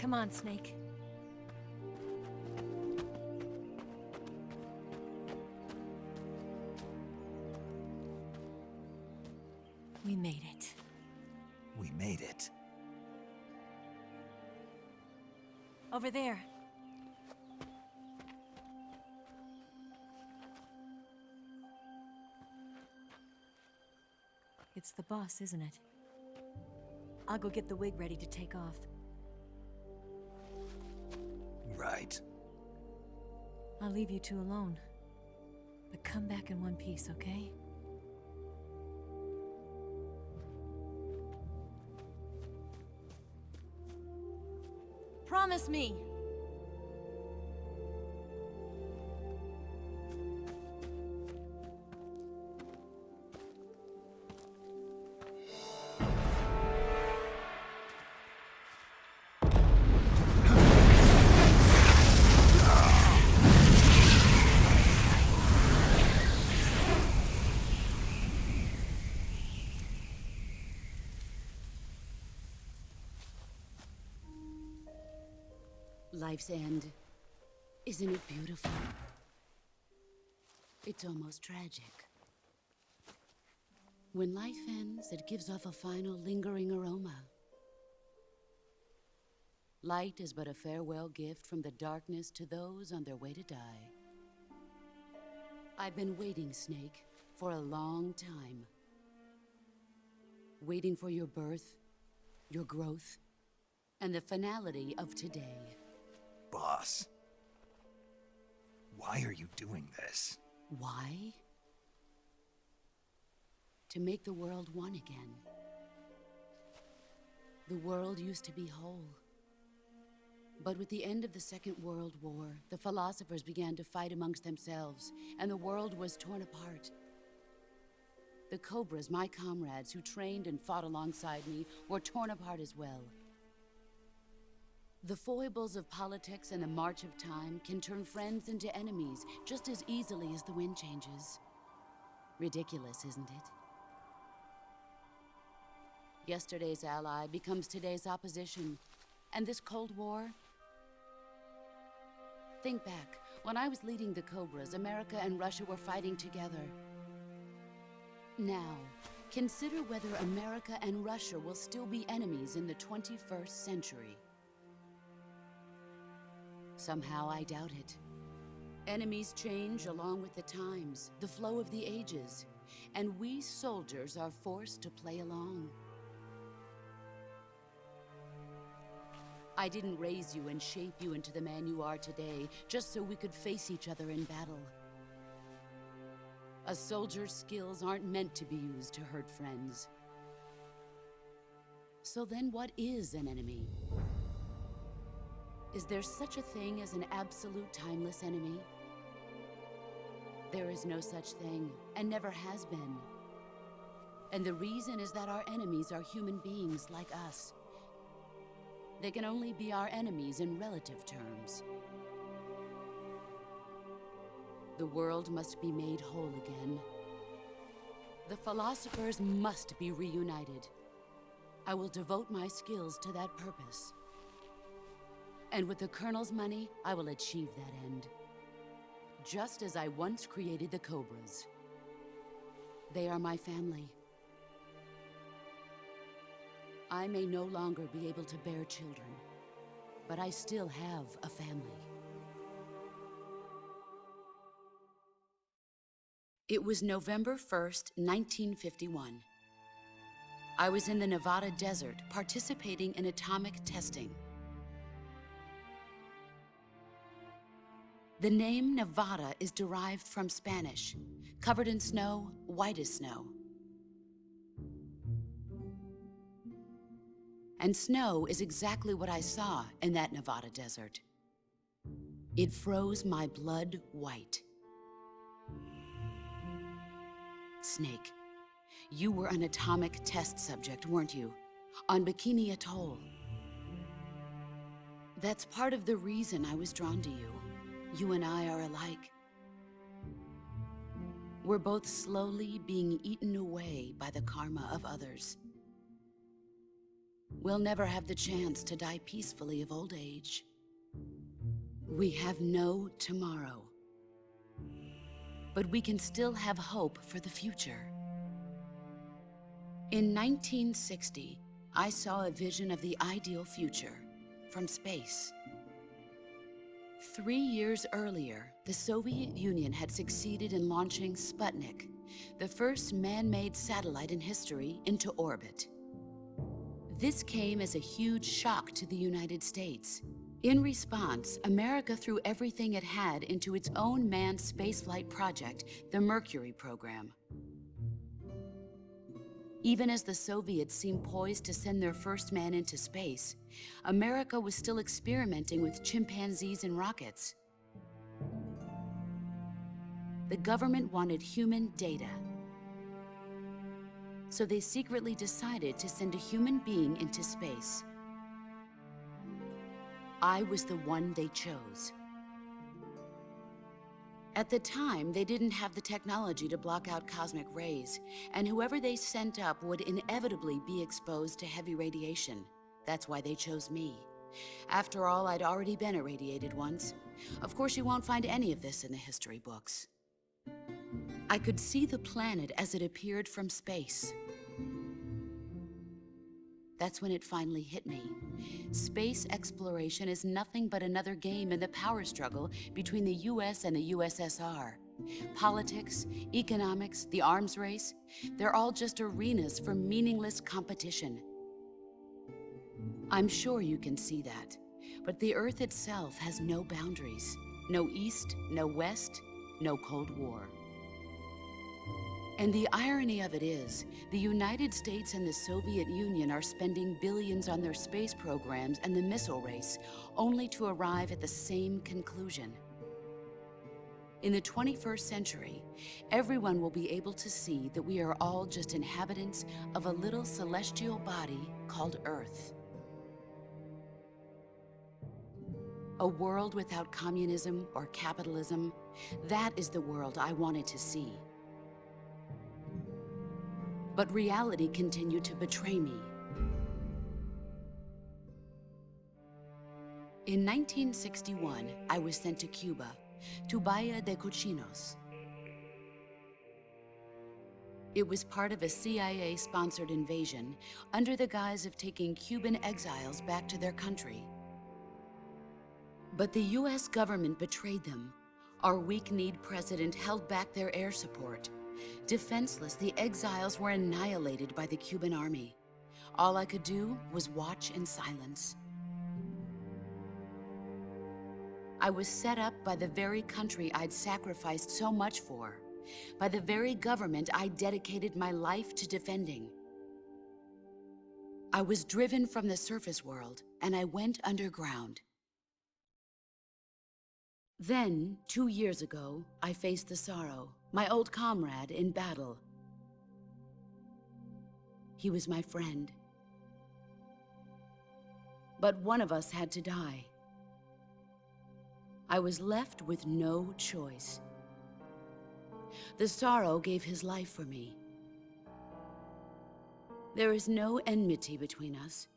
Come on, Snake. We made it. We made it. Over there. It's the boss, isn't it? I'll go get the wig ready to take off. Right. I'll leave you two alone. But come back in one piece, okay? Promise me! Life's end. Isn't it beautiful? It's almost tragic. When life ends, it gives off a final lingering aroma. Light is but a farewell gift from the darkness to those on their way to die. I've been waiting, Snake, for a long time. Waiting for your birth, your growth, and the finality of today. Boss. Why are you doing this? Why? To make the world one again. The world used to be whole. But with the end of the Second World War, the philosophers began to fight amongst themselves, and the world was torn apart. The Cobras, my comrades who trained and fought alongside me, were torn apart as well. The foibles of politics and the march of time can turn friends into enemies just as easily as the wind changes. Ridiculous, isn't it? Yesterday's ally becomes today's opposition. And this Cold War? Think back. When I was leading the Cobras, America and Russia were fighting together. Now, consider whether America and Russia will still be enemies in the 21st century. Somehow I doubt it. Enemies change along with the times, the flow of the ages, and we soldiers are forced to play along. I didn't raise you and shape you into the man you are today just so we could face each other in battle. A soldier's skills aren't meant to be used to hurt friends. So then what is an enemy? Is there such a thing as an absolute timeless enemy? There is no such thing, and never has been. And the reason is that our enemies are human beings like us. They can only be our enemies in relative terms. The world must be made whole again. The philosophers must be reunited. I will devote my skills to that purpose. And with the Colonel's money, I will achieve that end. Just as I once created the Cobras. They are my family. I may no longer be able to bear children, but I still have a family. It was November 1st, 1951. I was in the Nevada desert participating in atomic testing. The name Nevada is derived from Spanish, covered in snow, white as snow. And snow is exactly what I saw in that Nevada desert. It froze my blood white. Snake, you were an atomic test subject, weren't you? On Bikini Atoll. That's part of the reason I was drawn to you. You and I are alike. We're both slowly being eaten away by the karma of others. we'll never have the chance to die peacefully of old age. We have no tomorrow. But we can still have hope for the future. In 1960, I saw a vision of the ideal future from space. 3 years earlier, the Soviet Union had succeeded in launching Sputnik, the first man-made satellite in history, into orbit. This came as a huge shock to the United States. In response, America threw everything it had into its own manned spaceflight project, the Mercury program. Even as the Soviets seemed poised to send their first man into space, America was still experimenting with chimpanzees and rockets. The government wanted human data. So they secretly decided to send a human being into space. I was the one they chose. At the time, they didn't have the technology to block out cosmic rays, and whoever they sent up would inevitably be exposed to heavy radiation. That's why they chose me. After all, I'd already been irradiated once. Of course, you won't find any of this in the history books. I could see the planet as it appeared from space. That's when it finally hit me. Space exploration is nothing but another game in the power struggle between the US and the USSR. Politics, economics, the arms race, they're all just arenas for meaningless competition. I'm sure you can see that, but the Earth itself has no boundaries. No East, no West, no Cold War. And the irony of it is, the United States and the Soviet Union are spending billions on their space programs and the missile race, only to arrive at the same conclusion. In the 21st century, everyone will be able to see that we are all just inhabitants of a little celestial body called Earth. A world without communism or capitalism, that is the world I wanted to see. But reality continued to betray me. In 1961, I was sent to Cuba, to Bahia de Cochinos. It was part of a CIA-sponsored invasion under the guise of taking Cuban exiles back to their country. But the US government betrayed them. Our weak-kneed president held back their air support. Defenseless, the exiles were annihilated by the Cuban army. All I could do was watch in silence. I was set up by the very country I'd sacrificed so much for, by the very government I dedicated my life to defending. I was driven from the surface world, and I went underground. Then, 2 years ago, I faced the Sorrow, my old comrade in battle. He was my friend. But one of us had to die. I was left with no choice. The Sorrow gave his life for me. There is no enmity between us.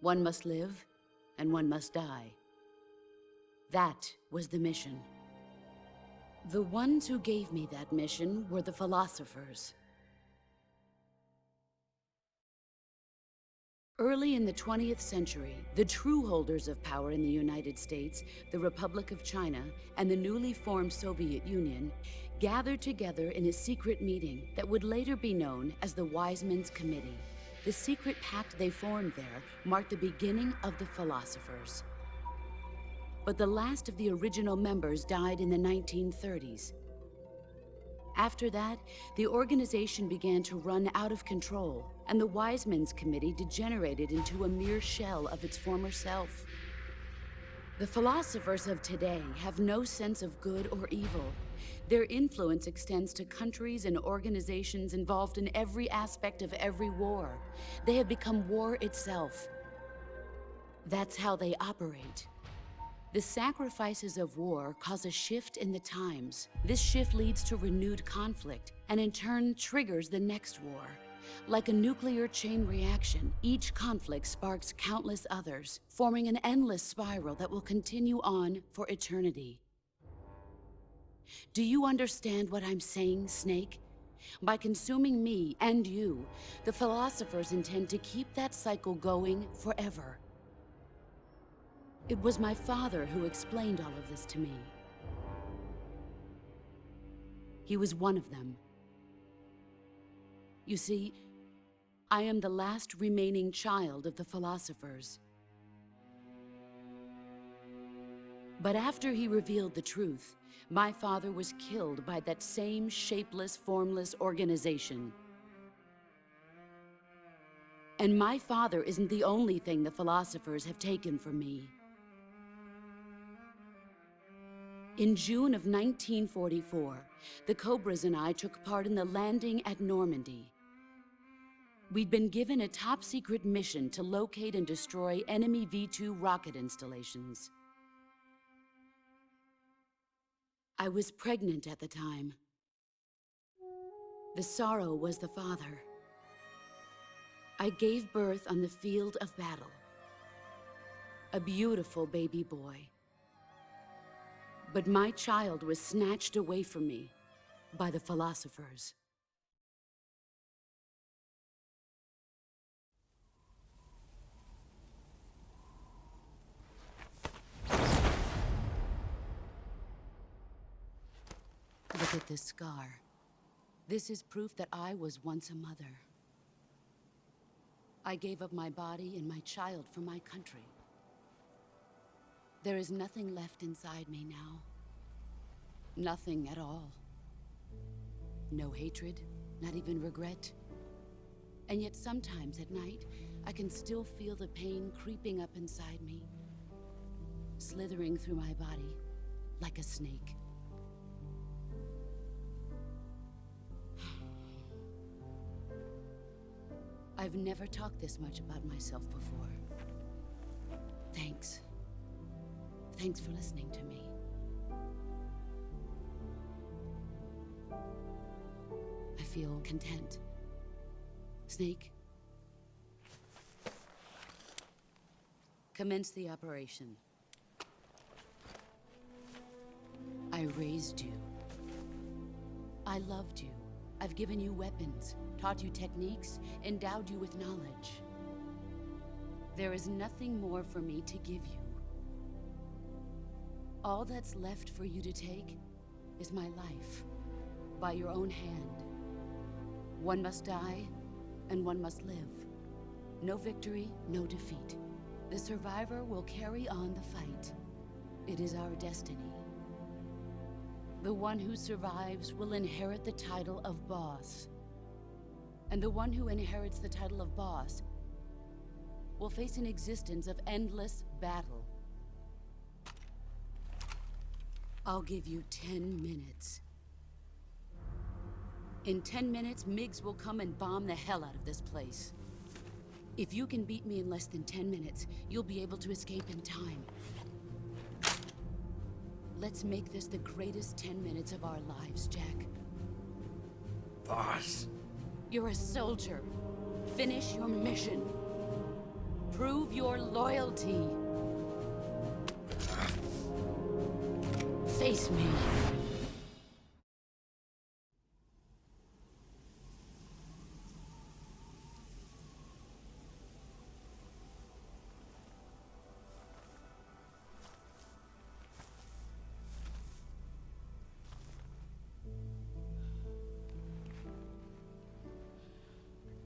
One must live, and one must die. That was the mission. The ones who gave me that mission were the philosophers. Early in the 20th century, the true holders of power in the United States, the Republic of China, and the newly formed Soviet Union gathered together in a secret meeting that would later be known as the Wiseman's Committee. The secret pact they formed there marked the beginning of the philosophers. But the last of the original members died in the 1930s. After that, the organization began to run out of control, and the Wiseman's Committee degenerated into a mere shell of its former self. The philosophers of today have no sense of good or evil. Their influence extends to countries and organizations involved in every aspect of every war. They have become war itself. That's how they operate. The sacrifices of war cause a shift in the times. This shift leads to renewed conflict, and in turn triggers the next war. Like a nuclear chain reaction, each conflict sparks countless others, forming an endless spiral that will continue on for eternity. Do you understand what I'm saying, Snake? By consuming me and you, the philosophers intend to keep that cycle going forever. It was my father who explained all of this to me. He was one of them. You see, I am the last remaining child of the philosophers. But after he revealed the truth, my father was killed by that same shapeless, formless organization. And my father isn't the only thing the philosophers have taken from me. In June of 1944, the Cobras and I took part in the landing at Normandy. We'd been given a top-secret mission to locate and destroy enemy V-2 rocket installations. I was pregnant at the time. The sorrow was the father. I gave birth on the field of battle. A beautiful baby boy. But my child was snatched away from me by the philosophers. Look at this scar. This is proof that I was once a mother. I gave up my body and my child for my country. There is nothing left inside me now. Nothing at all. No hatred, not even regret. And yet sometimes at night, I can still feel the pain creeping up inside me, slithering through my body like a snake. I've never talked this much about myself before. Thanks. Thanks for listening to me. I feel content. Snake? Commence the operation. I raised you. I loved you. I've given you weapons, taught you techniques, endowed you with knowledge. There is nothing more for me to give you. All that's left for you to take is my life, by your own hand. One must die, and one must live. No victory, no defeat. The survivor will carry on the fight. It is our destiny. The one who survives will inherit the title of boss. And the one who inherits the title of boss will face an existence of endless battle. I'll give you 10 minutes. In 10 minutes, MiGs will come and bomb the hell out of this place. If you can beat me in less than 10 minutes, you'll be able to escape in time. Let's make this the greatest 10 minutes of our lives, Jack. Boss. You're a soldier. Finish your mission. Prove your loyalty. Face me.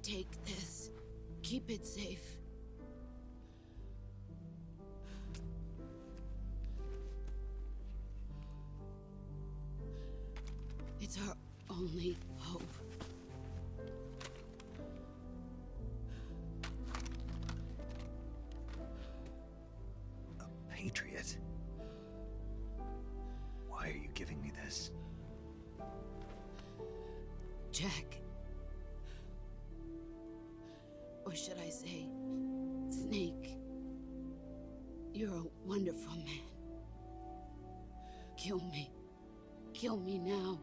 Take this. Keep it safe. It's our only hope. A patriot? Why are you giving me this? Jack. Or should I say, Snake? You're a wonderful man. Kill me. Kill me now.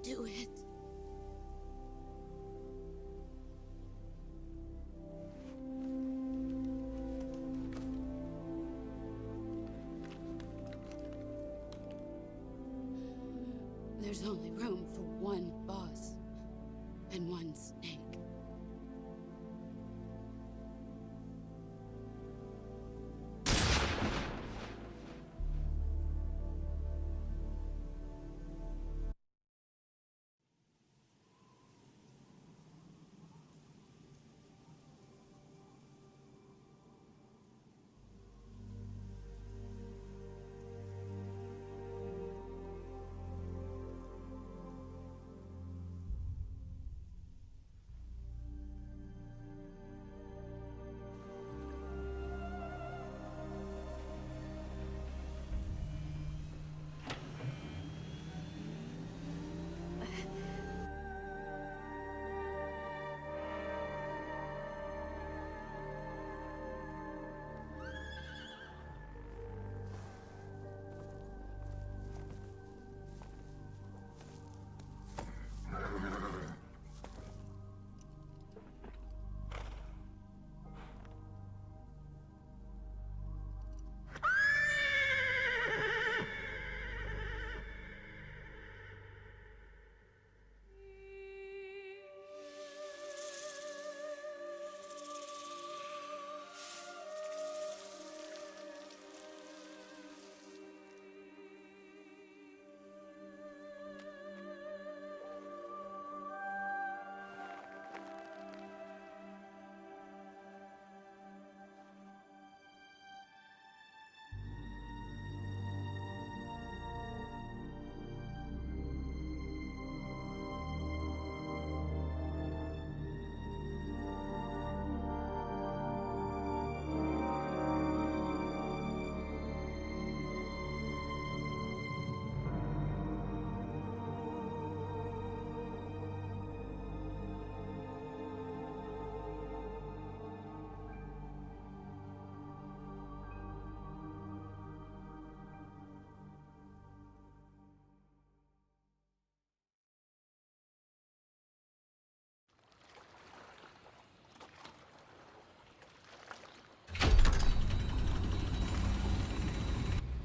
Do it. There's only room for one boss and one snake.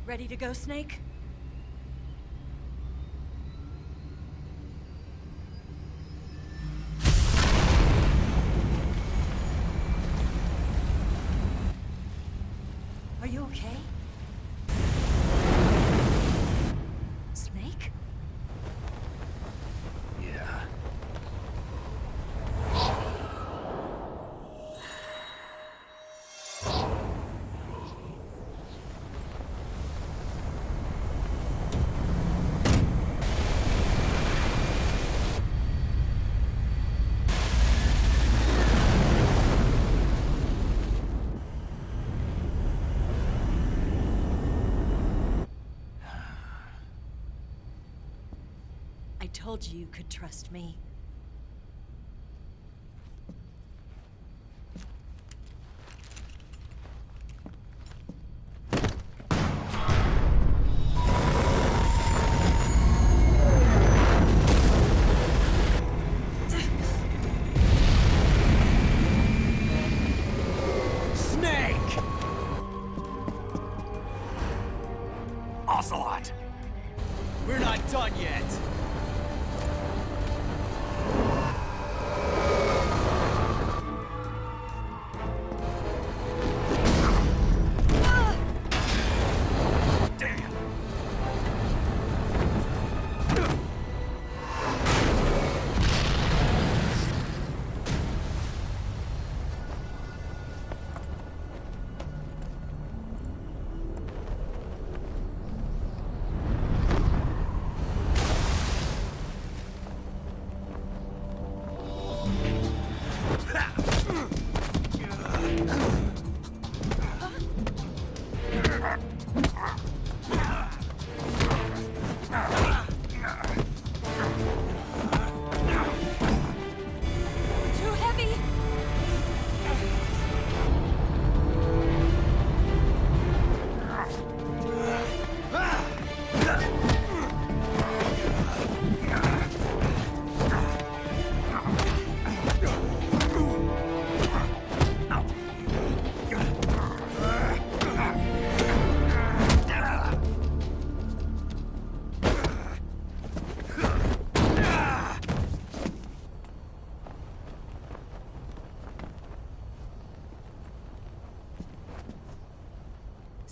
Ready to go, Snake? Are you okay? Snake? Yeah. I told you you could trust me. Snake! Ocelot! We're not done yet! Damn!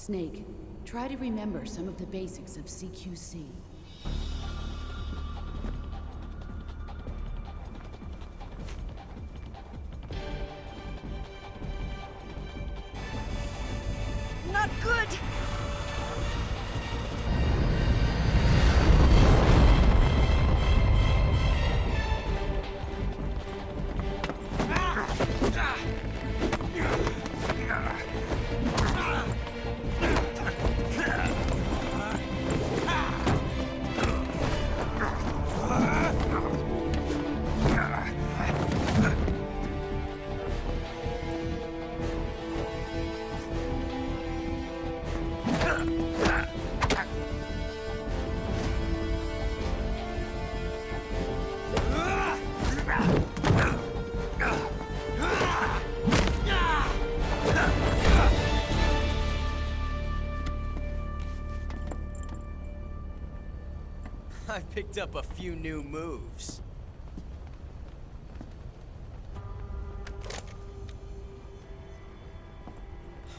Snake, try to remember some of the basics of CQC. Not good! I picked up a few new moves.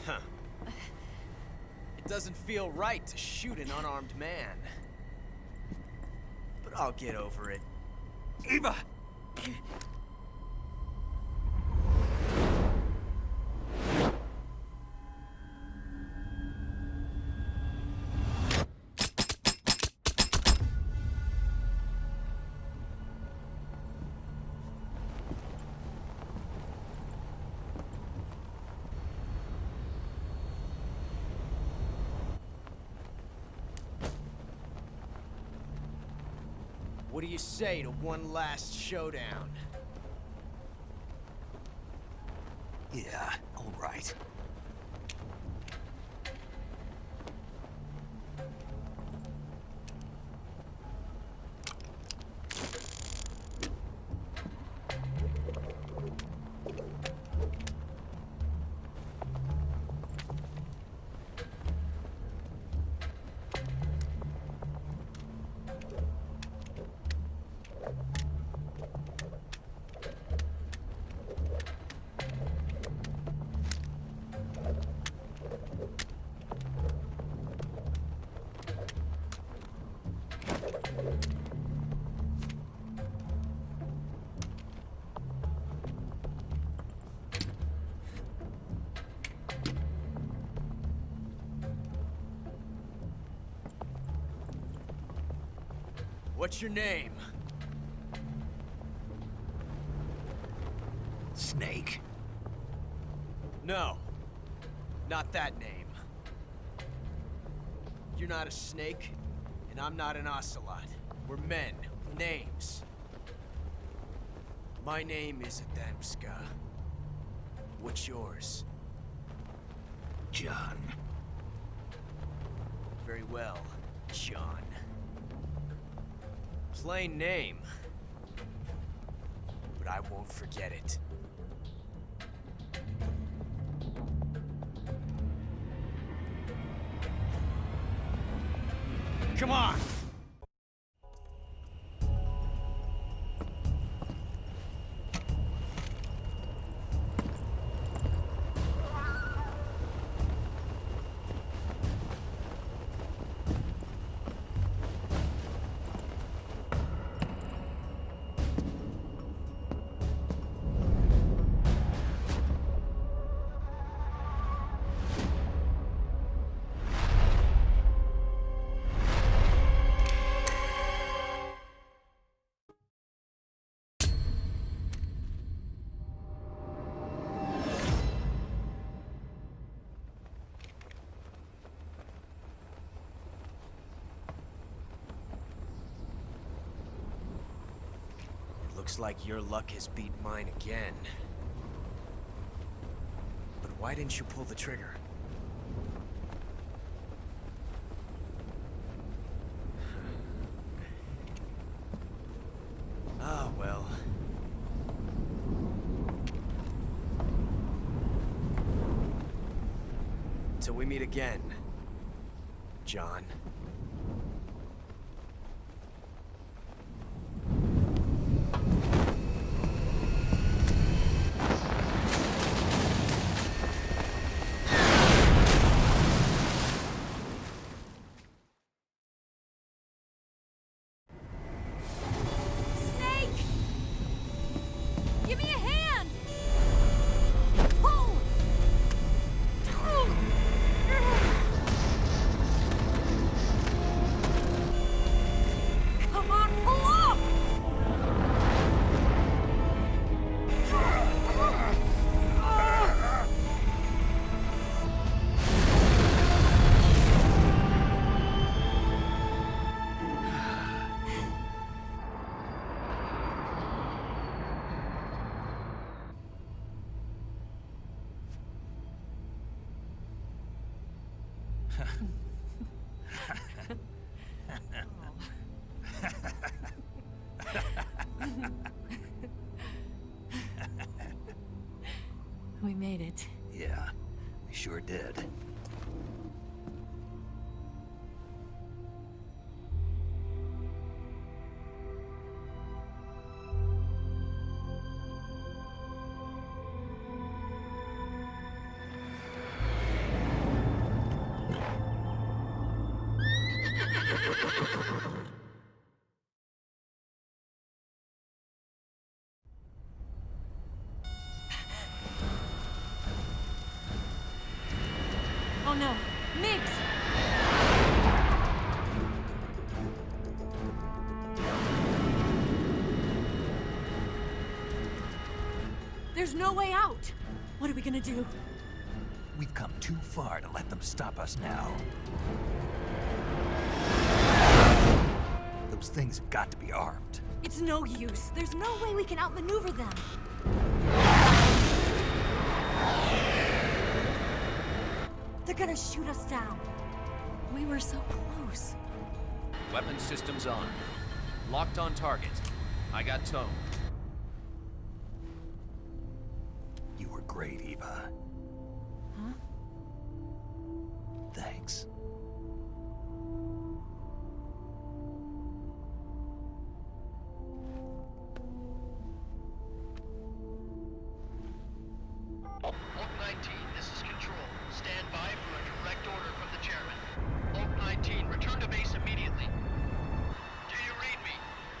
Huh. It doesn't feel right to shoot an unarmed man. But I'll get over it. Eva! What do you say to one last showdown? Yeah, all right. What's your name? Snake. No. Not that name. You're not a snake, and I'm not an ocelot. We're men with names. My name is Adamska. What's yours? John. Very well, John. Plain name. But I won't forget it. Come on! Looks like your luck has beat mine again. But why didn't you pull the trigger? Ah, well. Till we meet again, John. We made it. Yeah, we sure did. Oh no! Miggs! There's no way out! What are we gonna do? We've come too far to let them stop us now. Those things have got to be armed. It's no use. There's no way we can outmaneuver them. They're gonna shoot us down. We were so close. Weapon systems on. Locked on target. I got tone. You were great, Eva. Huh? Thanks. Oak 19, this is Control. Stand by for a direct order from the chairman. Oak 19, return to base immediately. Do you read me?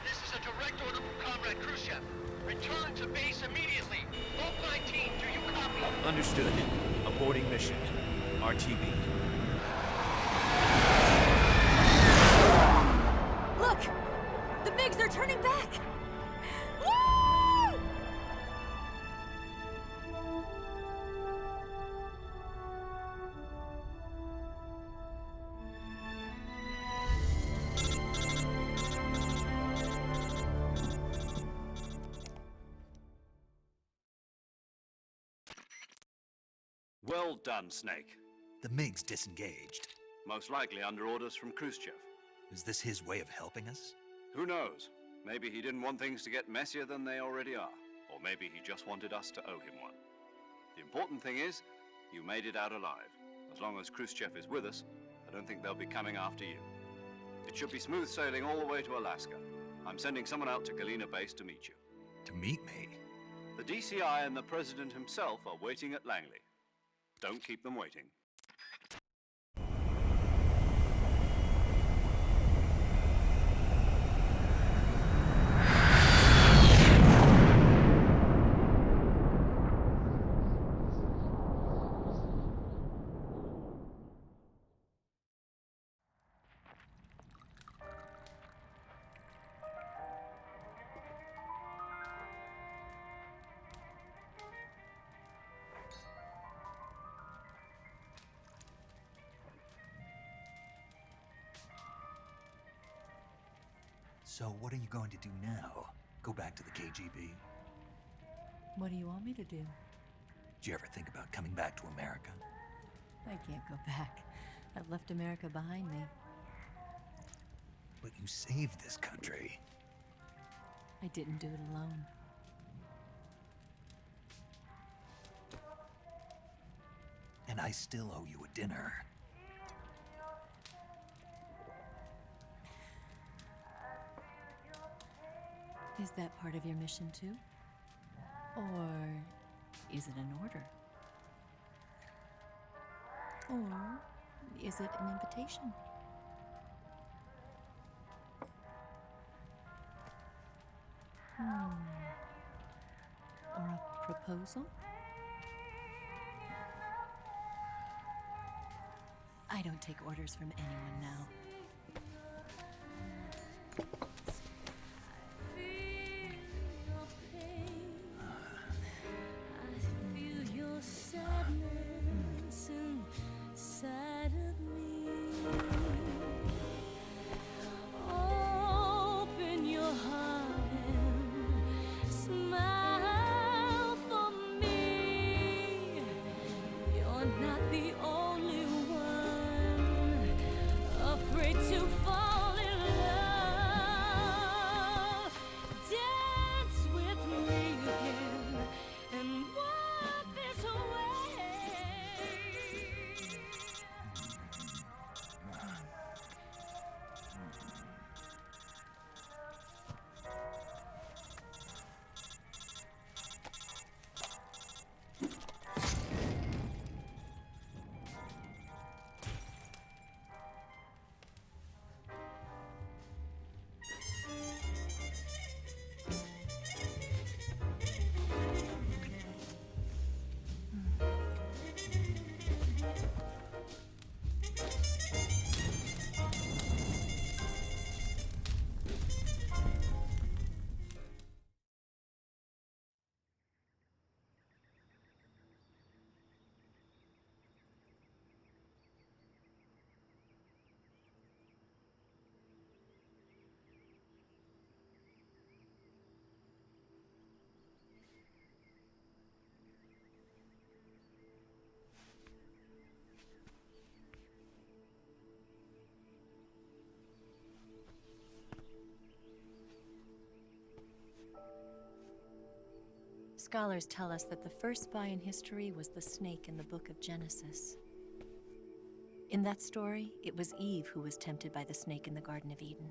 This is a direct order from Comrade Khrushchev. Return to base immediately. Oak 19, do you copy? Understood. Aborting mission. RTB. Look! The MiGs are turning back! Woo! Well done, Snake. The MiGs disengaged. Most likely under orders from Khrushchev. Is this his way of helping us? Who knows? Maybe he didn't want things to get messier than they already are. Or maybe he just wanted us to owe him one. The important thing is, you made it out alive. As long as Khrushchev is with us, I don't think they'll be coming after you. It should be smooth sailing all the way to Alaska. I'm sending someone out to Galena Base to meet you. To meet me? The DCI and the President himself are waiting at Langley. Don't keep them waiting. So what are you going to do now? Go back to the KGB? What do you want me to do? Did you ever think about coming back to America? I can't go back. I've left America behind me. But you saved this country. I didn't do it alone. And I still owe you a dinner. Is that part of your mission too? Or is it an order? Or is it an invitation? Or a proposal? I don't take orders from anyone now. Not the only one. scholars tell us that the first spy in history was the snake in the book of Genesis. In that story, it was Eve who was tempted by the snake in the Garden of Eden.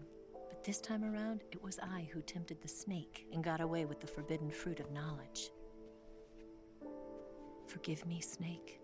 But this time around, it was I who tempted the snake and got away with the forbidden fruit of knowledge. Forgive me, Snake.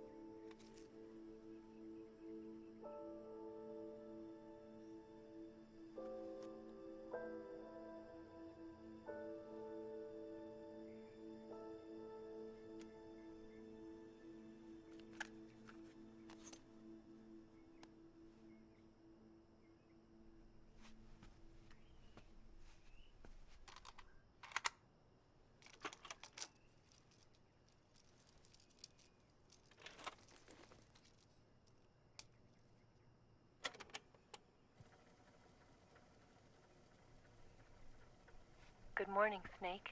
Good morning, Snake.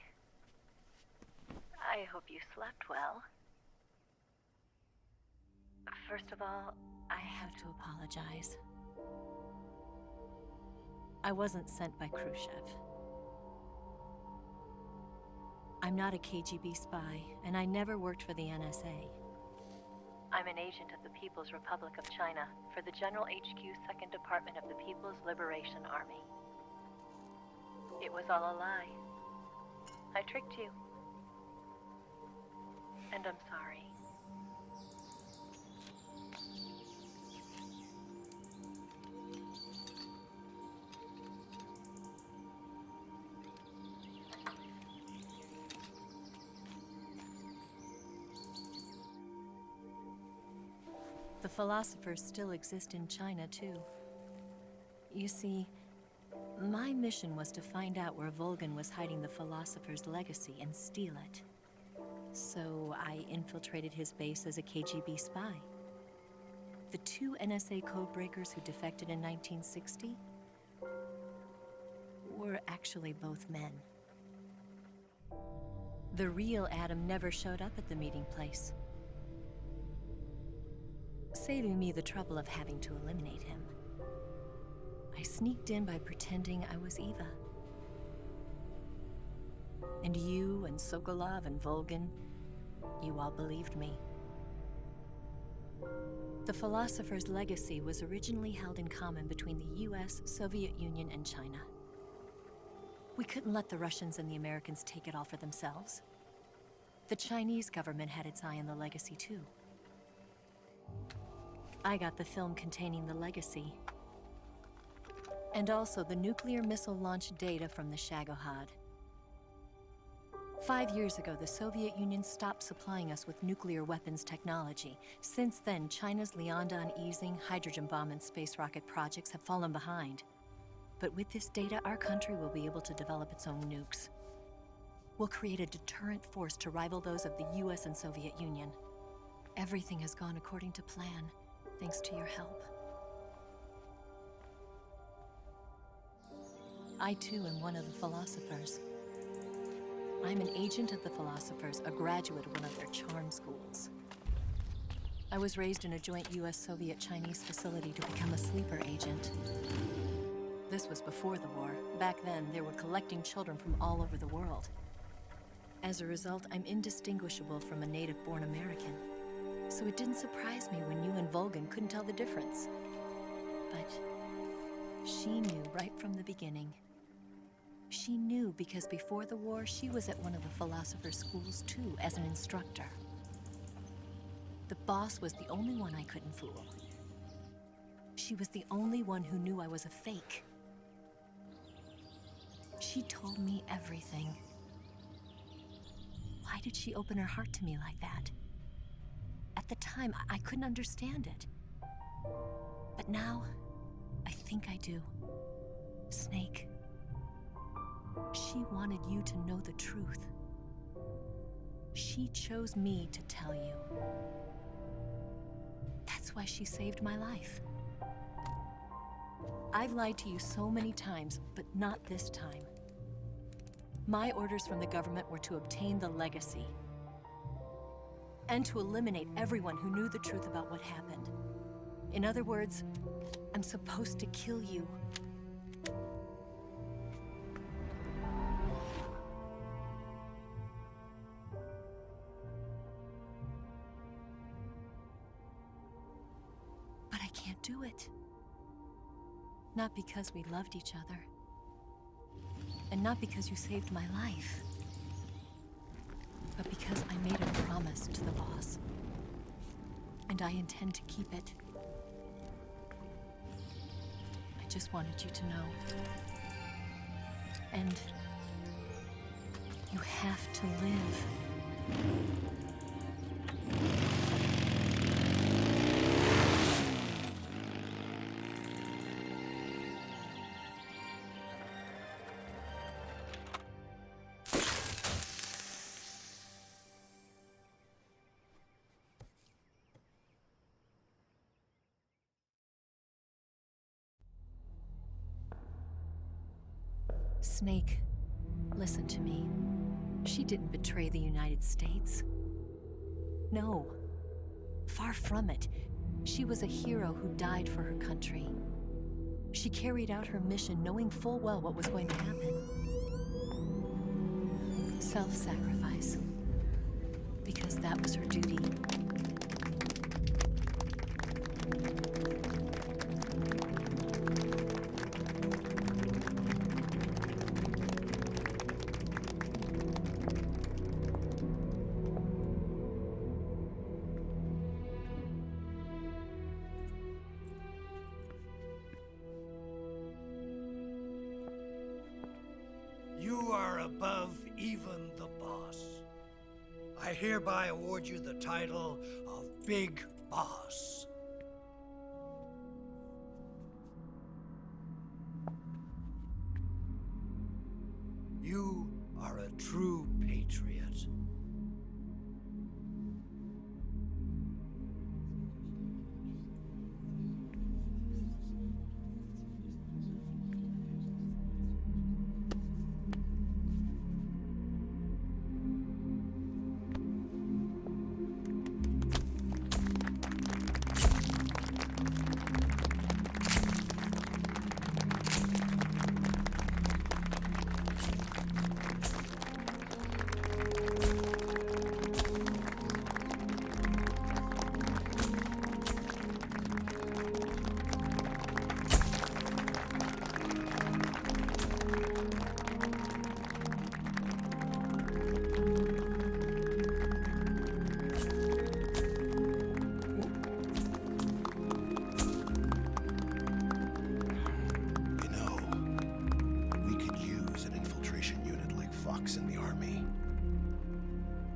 I hope you slept well. First of all, I have to apologize. I wasn't sent by Khrushchev. I'm not a KGB spy, and I never worked for the NSA. I'm an agent of the People's Republic of China for the General HQ 2nd Department of the People's Liberation Army. It was all a lie. I tricked you. And I'm sorry. The philosophers still exist in China, too. You see, my mission was to find out where Volgin was hiding the philosopher's legacy and steal it. So I infiltrated his base as a KGB spy. The 2 NSA codebreakers who defected in 1960 were actually both men. The real Adam never showed up at the meeting place, saving me the trouble of having to eliminate him. I sneaked in by pretending I was Eva. And you and Sokolov and Volgin, you all believed me. The philosopher's legacy was originally held in common between the US, Soviet Union, and China. We couldn't let the Russians and the Americans take it all for themselves. The Chinese government had its eye on the legacy too. I got the film containing the legacy, and also the nuclear missile launch data from the Shagohod. 5 years ago, the Soviet Union stopped supplying us with nuclear weapons technology. Since then, China's Liaodong easing, hydrogen bomb, and space rocket projects have fallen behind. But with this data, our country will be able to develop its own nukes. We'll create a deterrent force to rival those of the US and Soviet Union. Everything has gone according to plan, thanks to your help. I too am one of the philosophers. I'm an agent of the philosophers, a graduate of one of their charm schools. I was raised in a joint US-Soviet-Chinese facility to become a sleeper agent. This was before the war. Back then, they were collecting children from all over the world. As a result, I'm indistinguishable from a native-born American. So it didn't surprise me when you and Volgin couldn't tell the difference. But she knew right from the beginning. She knew because before the war, she was at one of the philosopher's schools too, as an instructor. The boss was the only one I couldn't fool. She was the only one who knew I was a fake. She told me everything. Why did she open her heart to me like that? At the time, I couldn't understand it. But now, I think I do. Snake. She wanted you to know the truth. She chose me to tell you. That's why she saved my life. I've lied to you so many times, but not this time. My orders from the government were to obtain the legacy and to eliminate everyone who knew the truth about what happened. In other words, I'm supposed to kill you. do it. Not because we loved each other. And not because you saved my life. But because I made a promise to the boss. And I intend to keep it. I just wanted you to know. And you have to live. Snake, listen to me. She didn't betray the United States. No. Far from it. She was a hero who died for her country. She carried out her mission knowing full well what was going to happen. Self-sacrifice. Because that was her duty. You are above even the boss. I hereby award you the title of Big Boss. You are a true patriot.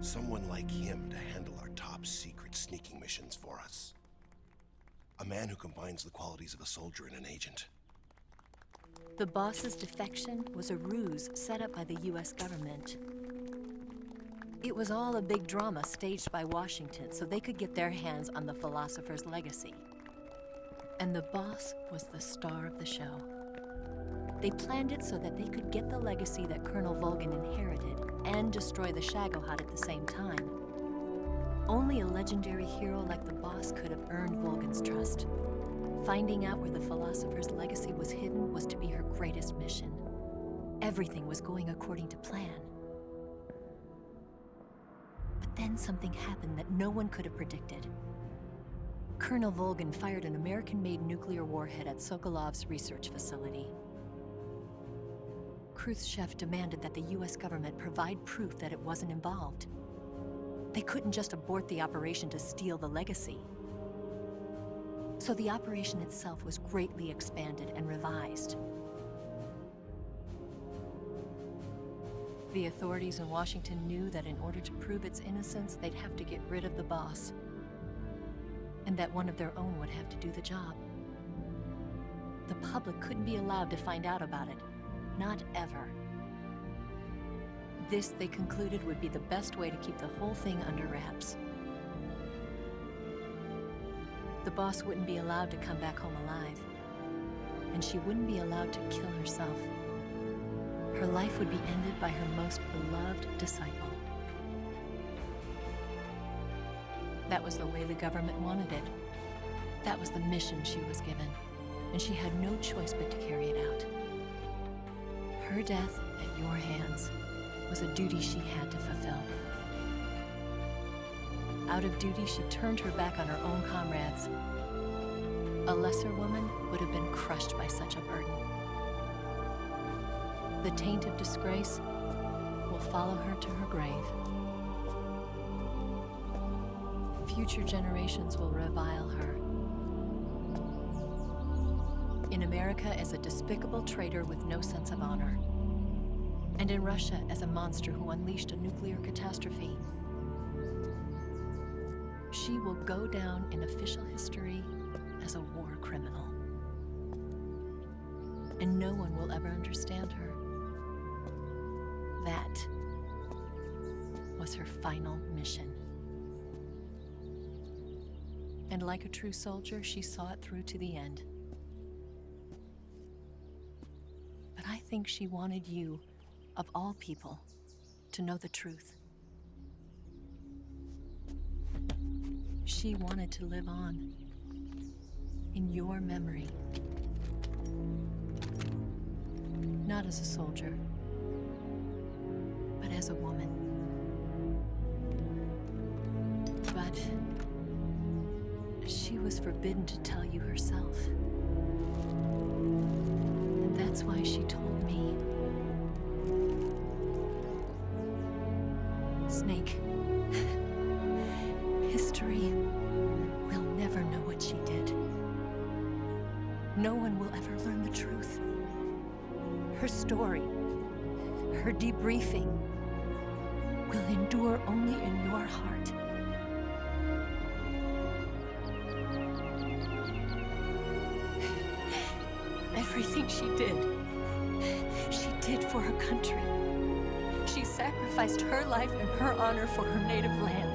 Someone like him to handle our top secret sneaking missions for us. A man who combines the qualities of a soldier and an agent. The boss's defection was a ruse set up by the US government. It was all a big drama staged by Washington so they could get their hands on the philosopher's legacy. And the boss was the star of the show. They planned it so that they could get the legacy that Colonel Volgin inherited and destroy the Shagohod at the same time. Only a legendary hero like the boss could have earned Volgin's trust. Finding out where the philosopher's legacy was hidden was to be her greatest mission. Everything was going according to plan. But then something happened that no one could have predicted. Colonel Volgin fired an American-made nuclear warhead at Sokolov's research facility. Khrushchev demanded that the US government provide proof that it wasn't involved. They couldn't just abort the operation to steal the legacy. So the operation itself was greatly expanded and revised. The authorities in Washington knew that in order to prove its innocence, they'd have to get rid of the boss. And that one of their own would have to do the job. The public couldn't be allowed to find out about it. Not ever. This, they concluded, would be the best way to keep the whole thing under wraps. The boss wouldn't be allowed to come back home alive. And she wouldn't be allowed to kill herself. Her life would be ended by her most beloved disciple. That was the way the government wanted it. That was the mission she was given, and she had no choice but to carry it out. Her death at your hands was a duty she had to fulfill. Out of duty, she turned her back on her own comrades A lesser woman would have been crushed by such a burden. The taint of disgrace will follow her to her grave. Future generations will revile her. In America as a despicable traitor with no sense of honor. And in Russia as a monster who unleashed a nuclear catastrophe. She will go down in official history as a war criminal. And no one will ever understand her. That was her final mission. And like a true soldier, she saw it through to the end. But I think she wanted you, of all people, to know the truth. She wanted to live on in your memory. Not as a soldier, but as a woman. But she was forbidden to tell you herself. And that's why she told me. Snake, history will never know what she did. No one will ever learn the truth. Her story, her debriefing, will endure only in your heart. Everything she did for her country. She sacrificed her life and her honor for her native land.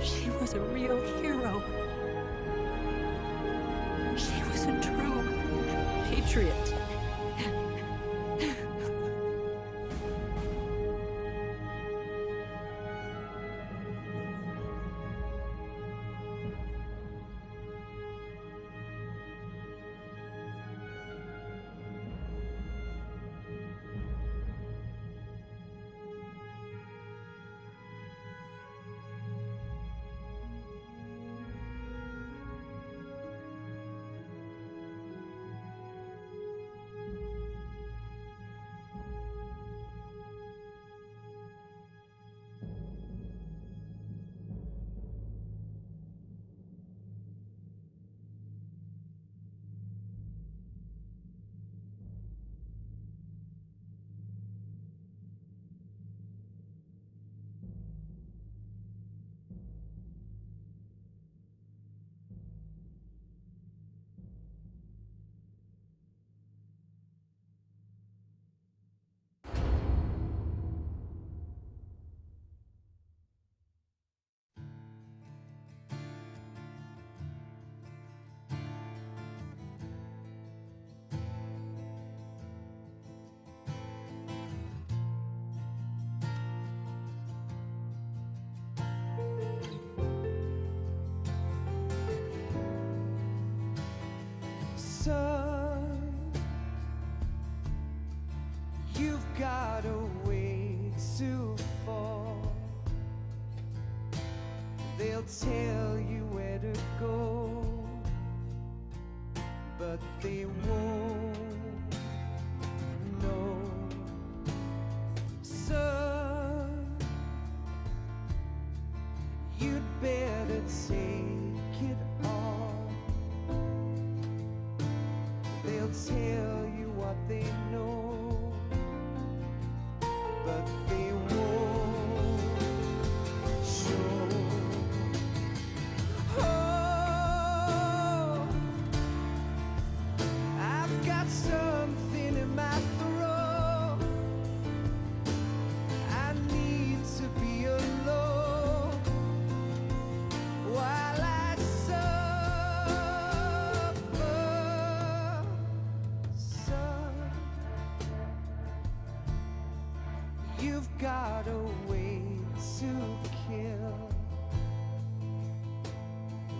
She was a real hero. She was a true patriot. Son, you've got a way to fall. They'll tell you where to go, but they won't know. Son, you'd better take it all. They'll tell you what they know, but they won't show. Oh, I've got something in my throat. I need to be alone while I suffer. Son, you've got a way to kill.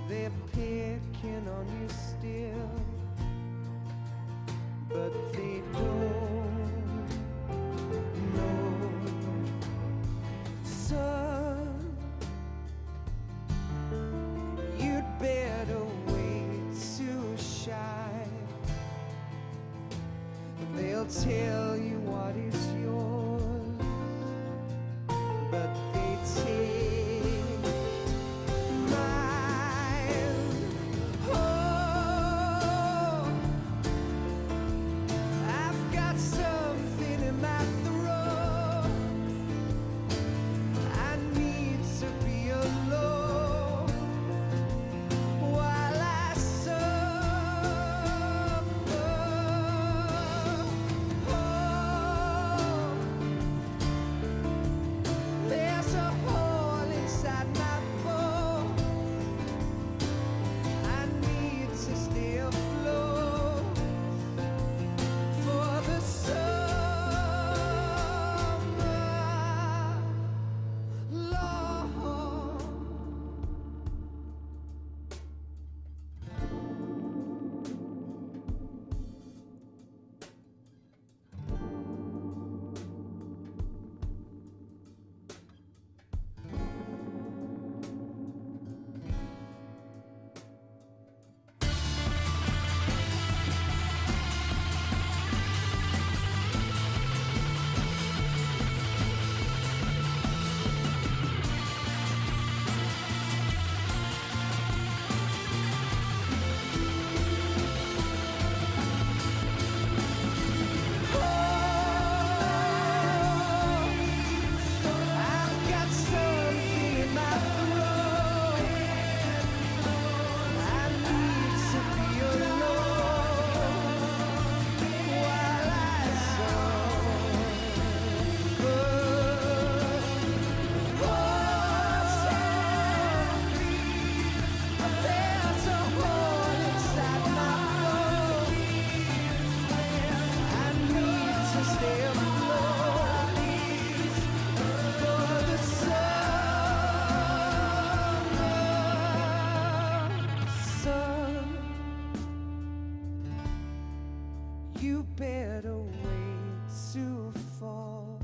They're picking on you still, but they don't know. Son, you'd better wait. They'll tell you what is yours, but they take mine. Oh, I've got something in my throat. I need to be alone while I suffer. Oh, there's a hole inside my bones. I need to stay afloat for the summer, Lord. I've got something in my throat. I need to be alone while I suffer. There's a hole inside my bones. I need to stay afloat for the summer sun. You better wait to fall.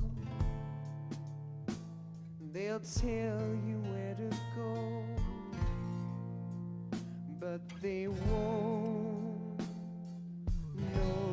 They'll tell you where to go, but they won't know.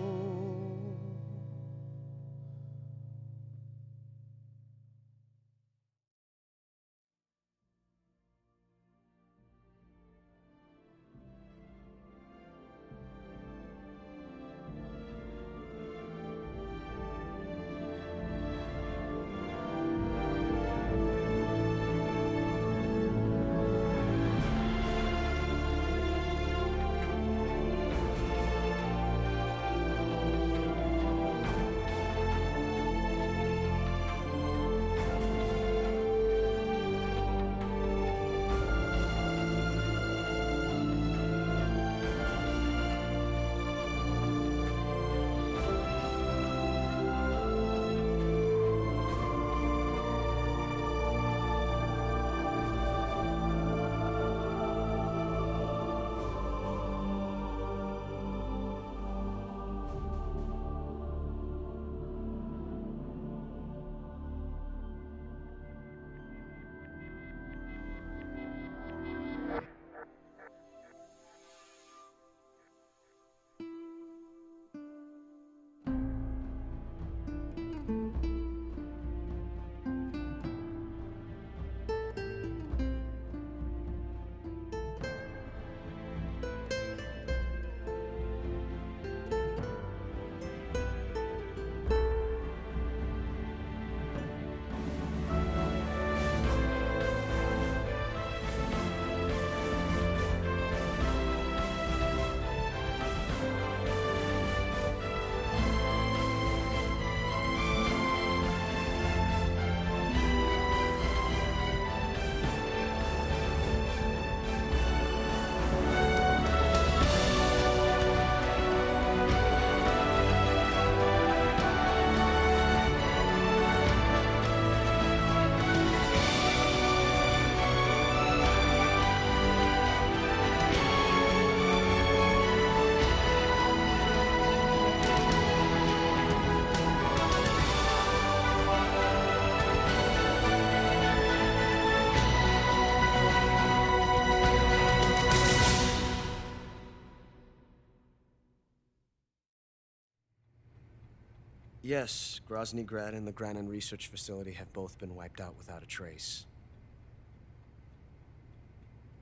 Yes, Grozny Grad and the Granin Research Facility have both been wiped out without a trace.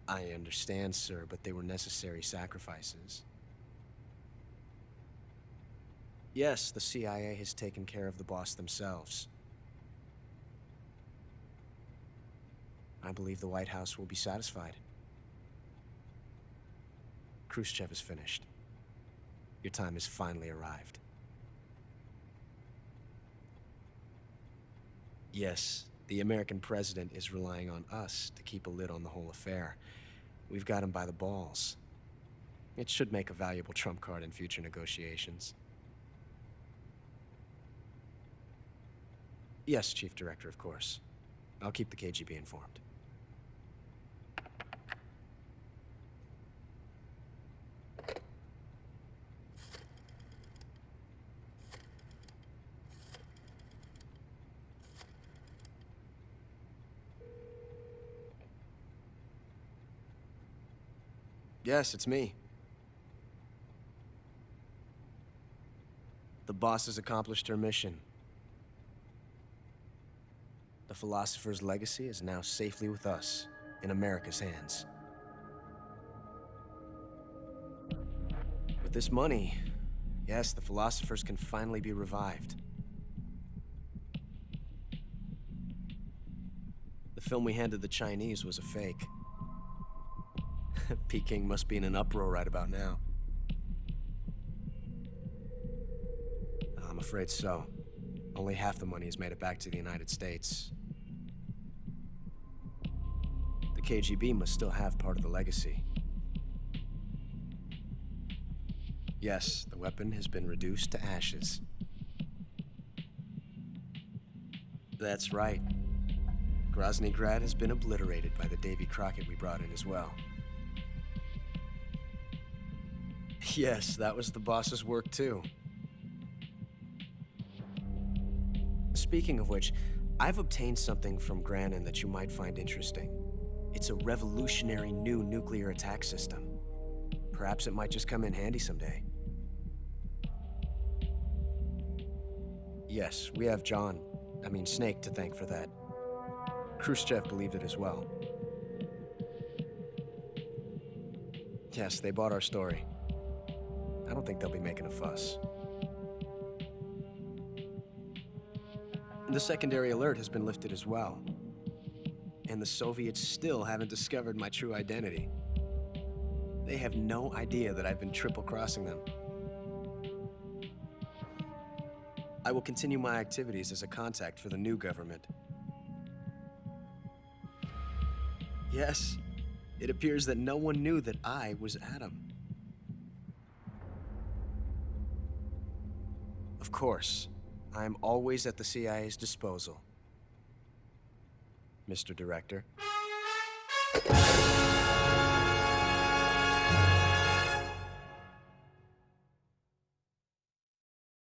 I understand, sir, but they were necessary sacrifices. Yes, the CIA has taken care of the boss themselves. I believe the White House will be satisfied. Khrushchev is finished. Your time has finally arrived. Yes, the American president is relying on us to keep a lid on the whole affair. We've got him by the balls. It should make a valuable trump card in future negotiations. Yes, Chief Director, of course. I'll keep the KGB informed. Yes, it's me. The boss has accomplished her mission. The Philosopher's legacy is now safely with us, in America's hands. With this money, yes, the Philosophers can finally be revived. The film we handed the Chinese was a fake. Peking must be in an uproar right about now. I'm afraid so. Only half the money has made it back to the United States. The KGB must still have part of the legacy. Yes, the weapon has been reduced to ashes. That's right. Grozny Grad has been obliterated by the Davy Crockett we brought in as well. Yes, that was the boss's work too. Speaking of which, I've obtained something from Granin that you might find interesting. It's a revolutionary new nuclear attack system. Perhaps it might just come in handy someday. Yes, we have Snake to thank for that. Khrushchev believed it as well. Yes, they bought our story. I don't think they'll be making a fuss. The secondary alert has been lifted as well. And the Soviets still haven't discovered my true identity. They have no idea that I've been triple-crossing them. I will continue my activities as a contact for the new government. Yes, it appears that no one knew that I was Adam. Of course, I'm always at the CIA's disposal, Mr. Director.